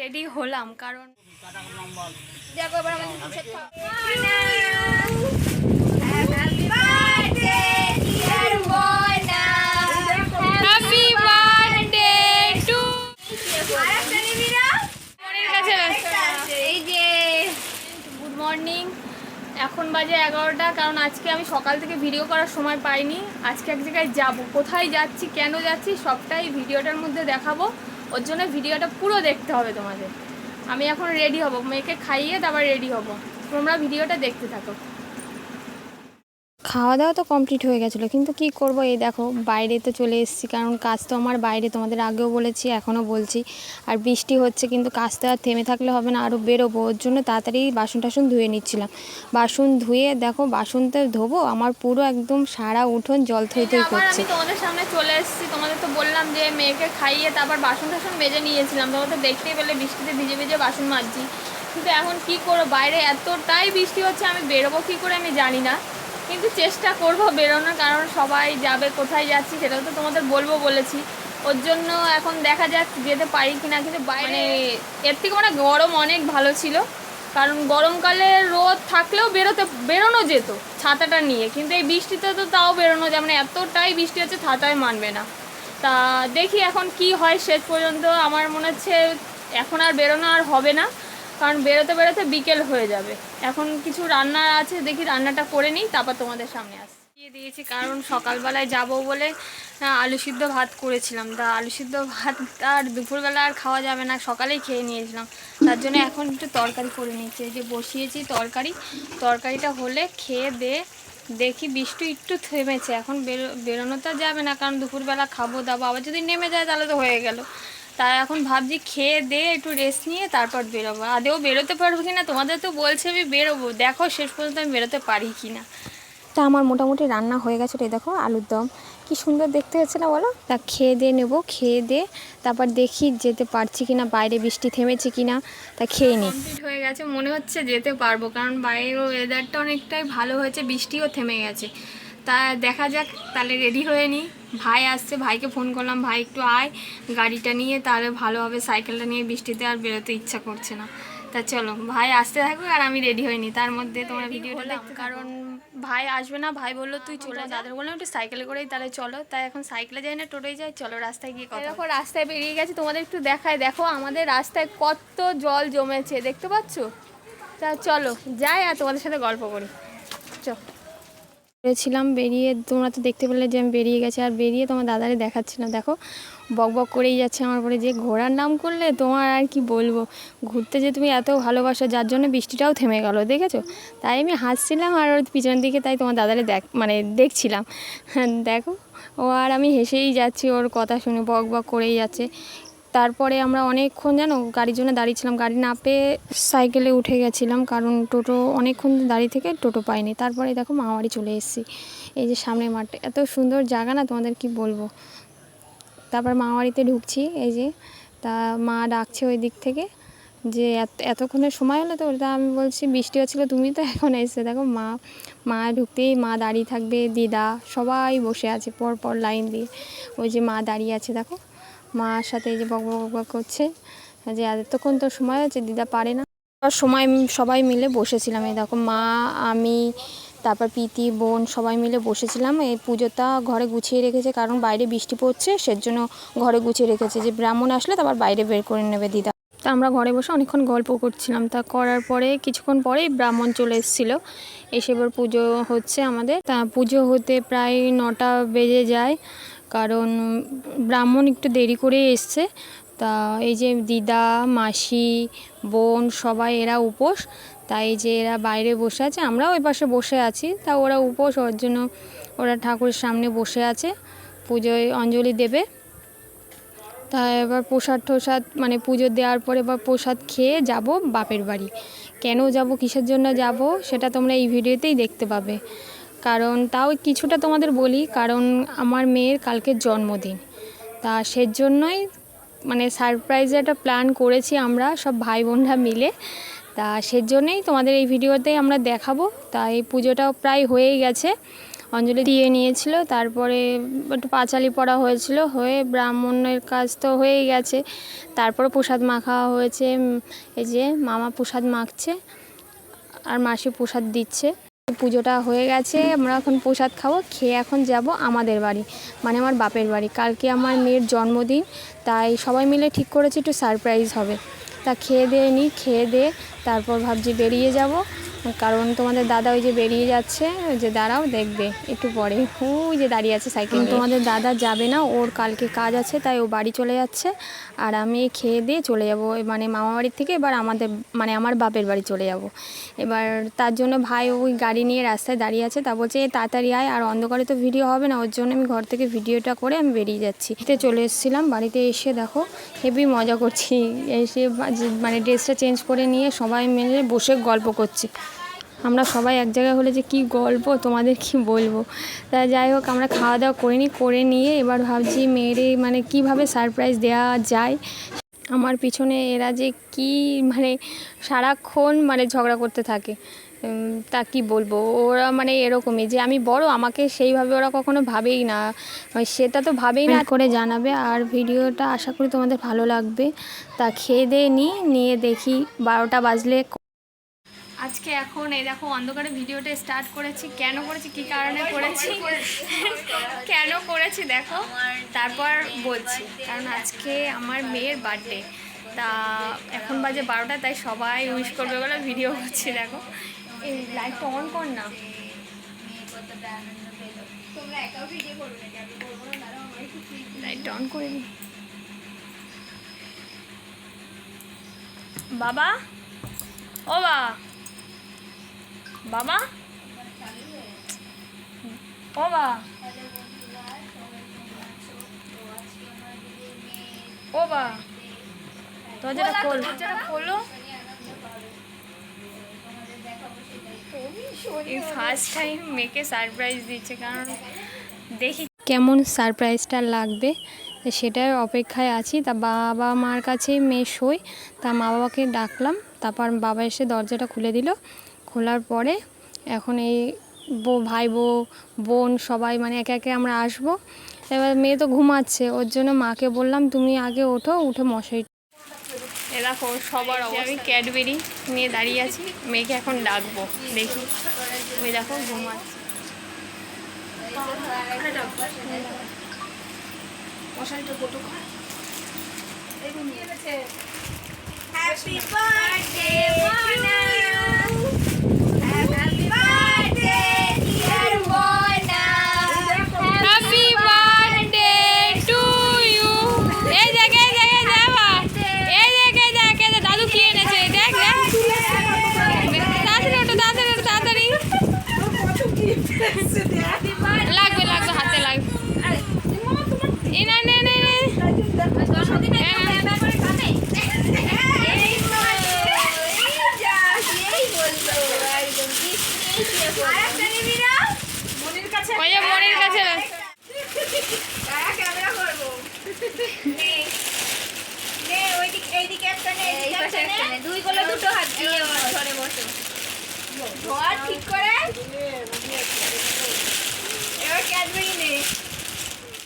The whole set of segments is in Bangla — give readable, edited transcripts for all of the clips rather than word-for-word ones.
রেডি হলাম কারণ দেখো এবার আমাদের হ্যাপি বার্থডে টু এই যে গুড মর্নিং। এখন বাজে 11টা, কারণ আজকে আমি সকাল থেকে ভিডিও করার সময় পাইনি। আজকে এক জায়গায় যাব, কোথায় যাচ্ছি, কেন যাচ্ছি সবটাই ভিডিওটার মধ্যে দেখাবো। ওর জন্য ভিডিওটা পুরো দেখতে হবে তোমাদের। আমি এখন রেডি হব, মেয়েকে খাইয়ে তারপর রেডি হব, তোমরা ভিডিওটা দেখতে থাকো। খাওয়া দাওয়া তো কমপ্লিট হয়ে গেছিলো, কিন্তু কি করব, এই দেখো বাইরে তো চলে এসেছি, কারণ কাজ তো আমার বাইরে, তোমাদের আগেও বলেছি এখনও বলছি। আর বৃষ্টি হচ্ছে, কিন্তু কাজ তো আর থেমে থাকলে হবে না, আরও বেরোবো। ওর জন্য তাড়াতাড়ি বাসন টাসন ধুয়ে নিচ্ছিলাম। বাসন ধুয়ে দেখো, বাসন তো ধোবো, আমার পুরো একদম সারা উঠোন জল থই থই করছে। আমি তোমাদের সামনে চলে এসেছি, তোমাদের তো বললাম যে মেয়েকে খাইয়ে তারপর বাসন টাসন মেজে নিয়েছিলাম। তোমাদের তো দেখতেই পেলে বৃষ্টিতে ভিজে ভিজে বাসন মাজছি। কিন্তু এখন কি করবো, বাইরে এতটাই বৃষ্টি হচ্ছে, আমি বেরোবো কী করে আমি জানি না, কিন্তু চেষ্টা করব বেরোনোর। কারণ সবাই যাবে, কোথায় যাচ্ছি সেটাও তো তোমাদের বলবো বলেছি। ওর জন্য এখন দেখা যাক যেতে পারি কি না। কিন্তু বাইরে এর থেকে মানে গরম অনেক ভালো ছিল, কারণ গরমকালে রোদ থাকলেও বেরোনো যেত ছাতাটা নিয়ে, কিন্তু এই বৃষ্টিতে তো তাও বেরোনো যায় মানে এতটাই বৃষ্টি হচ্ছে, ছাতায় মানবে না। তা দেখি এখন কি হয় শেষ পর্যন্ত। আমার মনে হচ্ছে এখন আর বেরোনো আর হবে না, কারণ বেরোতে বেরোতে বিকেল হয়ে যাবে। এখন কিছু রান্না আছে, দেখি রান্নাটা করে নিই, তারপর তোমাদের সামনে আসি। দিয়ে দিয়েছি, কারণ সকালবেলায় যাব বলে আলু সিদ্ধ ভাত করেছিলাম। তা আলু সিদ্ধ ভাত আর দুপুরবেলা আর খাওয়া যাবে না, সকালেই খেয়ে নিয়েছিলাম। তার জন্য এখন একটু তরকারি করে নিচ্ছি, এই যে বসিয়েছি তরকারিটা হলে খেয়ে দেখি। বৃষ্টি একটু থেমেছে, এখন বেরোনো তো যাবে না, কারণ দুপুরবেলা খাবো দাবো, আবার যদি নেমে যায় তাহলে তো হয়ে গেল। তাই এখন ভাবছি খেয়ে একটু রেস্ট নিয়ে তারপর বেরোবো। আদেও বেরোতে পারবো কি না, তোমাদের তো বলছে আমি বেরোবো, দেখো শেষ পর্যন্ত আমি বেরোতে পারি কি না। তা আমার মোটামুটি রান্না হয়ে গেছে। এই দেখো আলুর দম কি সুন্দর দেখতে হচ্ছে না বলো। তা খেয়ে দিয়ে নেবো, খেয়ে দিয়ে তারপর দেখি যেতে পারছি কি না, বাইরে বৃষ্টি থেমেছে কি না, তা খেয়ে নিই। কমপ্লিট হয়ে গেছে, মনে হচ্ছে যেতে পারবো, কারণ বাইরের ওয়েদারটা অনেকটাই ভালো হয়েছে, বৃষ্টিও থেমে গেছে। তা দেখা যাক, তাহলে রেডি হয়ে নিই। ভাই আসছে, ভাইকে ফোন করলাম, ভাই একটু আয় গাড়িটা নিয়ে, তাহলে ভালো হবে। সাইকেলটা নিয়ে বৃষ্টিতে আর বেরোতে ইচ্ছা করছে না। তা চলো ভাই আসতে থাকো আর আমি রেডি হইনি, তার মধ্যে তোমরা ভিডিওটা দেখতে। কারণ ভাই আসবে না, ভাই বললো তুই চলে যা, দাদার বললাম একটু সাইকেলে করেই তাহলে চলো। তাই এখন সাইকেলে যাই না টোটোই যাই, চলো রাস্তায় গিয়ে কথা। দেখো রাস্তায় বেরিয়ে গেছে, তোমাদের একটু দেখায়। দেখো আমাদের রাস্তায় কত জল জমেছে, দেখতে পাচ্ছ? তা চলো যাই আর তোমাদের সাথে গল্প করি। চলো বেরিয়েছিলাম, বেরিয়ে তোমরা তো দেখতে পেলে যে আমি বেরিয়ে গেছি, আর বেরিয়ে তোমার দাদারে দেখাচ্ছিলাম। দেখো বক বক করেই যাচ্ছে আমার পরে, যে ঘোরার নাম করলে তোমার আর কি বলবো। ঘুরতে যে তুমি এত ভালোবাসো, যার জন্য বৃষ্টিটাও থেমে গেল, দেখেছো? তাই আমি হাসছিলাম আর ওর পিছনের দিকে, তাই তোমার দাদারে দেখছিলাম। দেখো ও আর আমি হেসেই যাচ্ছি, ওর কথা শুনে বক বক করেই যাচ্ছে। তারপরে আমরা অনেকক্ষণ যেন গাড়ির জন্য দাঁড়িয়েছিলাম, গাড়ি না পেয়ে সাইকেলে উঠে গেছিলাম, কারণ টোটো অনেকক্ষণ দাঁড়িয়ে থেকে টোটো পাইনি। তারপরে দেখো মামাবাড়ি চলে এসেছি, এই যে সামনের মাঠটা, এত সুন্দর জায়গা না, তোমাদের কি বলবো। তারপর মামাবাড়িতে ঢুকছি, এই যে তা মা ডাকছে ওই দিক থেকে, যে এতক্ষণের সময় হলো তো। ওটা আমি বলছি বৃষ্টি হচ্ছিলো, তুমি তো এখন এসে দেখো মা ঢুকতেই মা দাঁড়িয়ে থাকবে, দিদা সবাই বসে আছে পর পর লাইন দিয়ে। ওই যে মা দাঁড়িয়ে আছে দেখো, মার সাথে এই যে বক বক বক করছে, যে এতক্ষণ তো সময় হচ্ছে, দিদা পারে না। সময় সবাই মিলে বসেছিলাম, এই দেখো মা, আমি, তারপর প্রীতি বোন সবাই মিলে বসেছিলাম। এই পুজোটা ঘরে গুছিয়ে রেখেছে, কারণ বাইরে বৃষ্টি পড়ছে, সেজন্য ঘরে গুছিয়ে রেখেছে, যে ব্রাহ্মণ আসলে তারপর বাইরে বের করে নেবে দিদা। তা আমরা ঘরে বসে অনেকক্ষণ গল্প করছিলাম। তা করার পরে কিছুক্ষণ পরেই ব্রাহ্মণ চলে এসেছিলো, এসে এবার পুজো হচ্ছে আমাদের। তা পুজো হতে প্রায় 9টা বেজে যায়, কারণ ব্রাহ্মণ একটু দেরি করে এসছে। তা এই যে দিদা, মাসি, বোন সবাই এরা উপোস, তাই যে এরা বাইরে বসে আছে, আমরাও ওই পাশে বসে আছি। তা ওরা উপোস, ওর জন্য ওরা ঠাকুরের সামনে বসে আছে, পুজোয় অঞ্জলি দেবে। তা এবার প্রসাদ মানে পুজো দেওয়ার পরে এবার প্রসাদ খেয়ে যাব বাপের বাড়ি। কেন যাব, কিসের জন্য যাব, সেটা তোমরা এই ভিডিওতেই দেখতে পাবে। কারণ তাও কিছুটা তোমাদের বলি, কারণ আমার মেয়ের কালকে জন্মদিন, তা সেজন্যই মানে সারপ্রাইজ একটা প্ল্যান করেছি আমরা সব ভাই বোনরা মিলে। তা সেজন্যই তোমাদের এই ভিডিওতেই আমরা দেখাবো। তা এই পুজোটাও প্রায় হয়েই গেছে, অঞ্জলি দিয়ে নিয়েছিল। তারপরে একটু পাঁচালি পড়া হয়েছিল, হয়ে ব্রাহ্মণের কাজ তো হয়েই গেছে। তারপরে প্রসাদ মাখা হয়েছে, এই যে মামা প্রসাদ মাখছে আর মাসি প্রসাদ দিচ্ছে। পুজোটা হয়ে গেছে, আমরা এখন প্রসাদ খাবো, খেয়ে এখন যাব আমাদের বাড়ি, মানে আমার বাপের বাড়ি। কালকে আমার মেয়ের জন্মদিন, তাই সবাই মিলে ঠিক করেছি একটু সারপ্রাইজ হবে। তা খেয়ে দিয়ে তারপর ভাবছি বেরিয়ে যাব, কারণ তোমাদের দাদা ওই যে বেরিয়ে যাচ্ছে, ওই যে দাঁড়াও দেখবে একটু পরে, ওই যে দাঁড়িয়ে আছে সাইকেল। তোমাদের দাদা যাবে না, ওর কালকে কাজ আছে, তাই ও বাড়ি চলে যাচ্ছে। আর আমি খেয়ে দিয়ে চলে যাব, মানে মামা বাড়ির থেকে এবার আমাদের মানে আমার বাপের বাড়ি চলে যাব। এবার তার জন্য ভাই ওই গাড়ি নিয়ে রাস্তায় দাঁড়িয়ে আছে, তা বলছে তাড়াতাড়ি আয়, আর অন্ধকারে তো ভিডিও হবে না, ওর জন্য আমি ঘর থেকে ভিডিওটা করে আমি বেরিয়ে যাচ্ছি। চলে এসেছিলাম, বাড়িতে এসে দেখো হেভি মজা করছি। এসে মানে ড্রেসটা চেঞ্জ করে নিয়ে সবাই মিলে বসে গল্প করছি। আমরা সবাই এক জায়গায় হলে যে কি গল্প তোমাদের কি বলবো। তা যাই হোক, আমরা খাওয়া দাওয়া করে নিয়ে এবার ভাবছি মেয়েরে মানে কিভাবে সারপ্রাইজ দেওয়া যায়। আমার পিছনে এরা যে কি মানে সারাক্ষণ মানে ঝগড়া করতে থাকে, তা কি বলবো। ওরা মানে এরকমই যে আমি বড়, আমাকে সেইভাবে ওরা কখনো ভাবেই না, সেটা তো ভাবেই না। করে জানাবে, আর ভিডিওটা আশা করি তোমাদের ভালো লাগবে। তা খেয়ে দিয়ে নিয়ে দেখি 12টা বাজলে। আজকে এখন এই দেখো অন্ধকারে ভিডিওটা স্টার্ট করেছি। কেন করেছি, কী কারণে করেছি, কেন করেছি দেখো, তারপর বলছি। কারণ আজকে আমার মেয়ের বার্থডে, তা এখন বাজে 12টা, তাই সবাই উইশ করবে বলে ভিডিও করছি। দেখো এই লাইটটা অন কর না, লাইটটা অন করে নি। বাবা, ও বাবা, ও বা, ও বা, দরজাটা খোলো। এই ফার্স্ট টাইম মেয়েকে সারপ্রাইজ দিচ্ছে, কারণ দেখি কেমন সারপ্রাইজটা লাগবে, সেটার অপেক্ষায় আছি। তা বাবা মার কাছে মেয়ে শোয়, তা মা বাবাকে ডাকলাম, তারপর বাবা এসে দরজাটা খুলে দিল। খোলার পরে এখন এই ভাই বোন সবাই মানে একে একে আমরা আসবো। এবার মেয়ে তো ঘুমাচ্ছে, ওর জন্য মাকে বললাম তুমি আগে ওঠো, উঠে মশারি। এ দেখো সবার অবস্থা, আমি ক্যাডবেরি নিয়ে দাঁড়িয়ে আছি, মেয়েকে এখন ডাকবো, দেখি। ওই দেখো ঘুমাচ্ছে, মশারিটা গোটো কর। Happy birthday Mona, happy birthday dear Mona, happy birthday to you. এই দেখে যাবা, এই দেখে দাদু কি এনেছে, দেখ তাড়াতাড়ি লাগবে হাতে লাগবে। মনির কাছে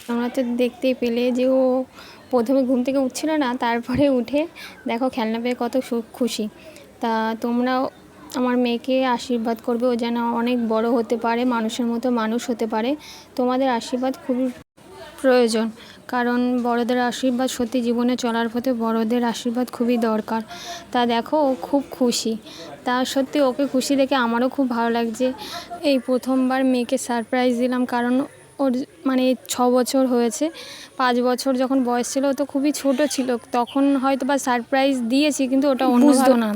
তোমরা তো দেখতেই পেলে যে ও প্রথমে ঘুম থেকে উঠছিল না, তারপরে উঠে দেখো খেলনা পেয়ে কত খুশি। তা তোমরাও আমার মেয়েকে আশীর্বাদ করবে, ও যেন অনেক বড় হতে পারে, মানুষের মতো মানুষ হতে পারে। তোমাদের আশীর্বাদ খুবই প্রয়োজন, কারণ বড়দের আশীর্বাদ সত্যি জীবনে চলার পথে বড়দের আশীর্বাদ খুবই দরকার। তা দেখো ও খুব খুশি, তা সত্যি ওকে খুশি দেখে আমারও খুব ভালো লাগছে। এই প্রথমবার মেয়েকে সারপ্রাইজ দিলাম, কারণ ওর মানে 6 বছর হয়েছে। 5 বছর যখন বয়স ছিল ও তো খুবই ছোট ছিল, তখন হয়তো বা সারপ্রাইজ দিয়েছি, কিন্তু ওটা বুঝতো না।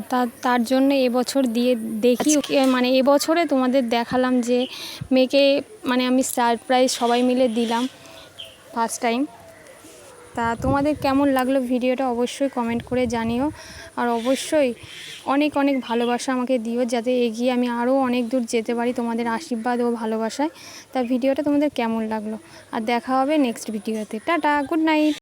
তার জন্য এবছর দিয়ে দেখি, মানে এবছরে তোমাদের দেখালাম যে মেয়েকে মানে আমি সারপ্রাইজ সবাই মিলে দিলাম ফার্স্ট টাইম। তা তোমাদের কেমন লাগলো ভিডিওটা অবশ্যই কমেন্ট করে জানিও, আর অবশ্যই অনেক অনেক ভালোবাসা আমাকে দিও, যাতে এগিয়ে আমি আরও অনেক দূর যেতে পারি তোমাদের আশীর্বাদ ও ভালোবাসায়। তা ভিডিওটা তোমাদের কেমন লাগলো, আর দেখা হবে নেক্সট ভিডিওতে। Tata, good night.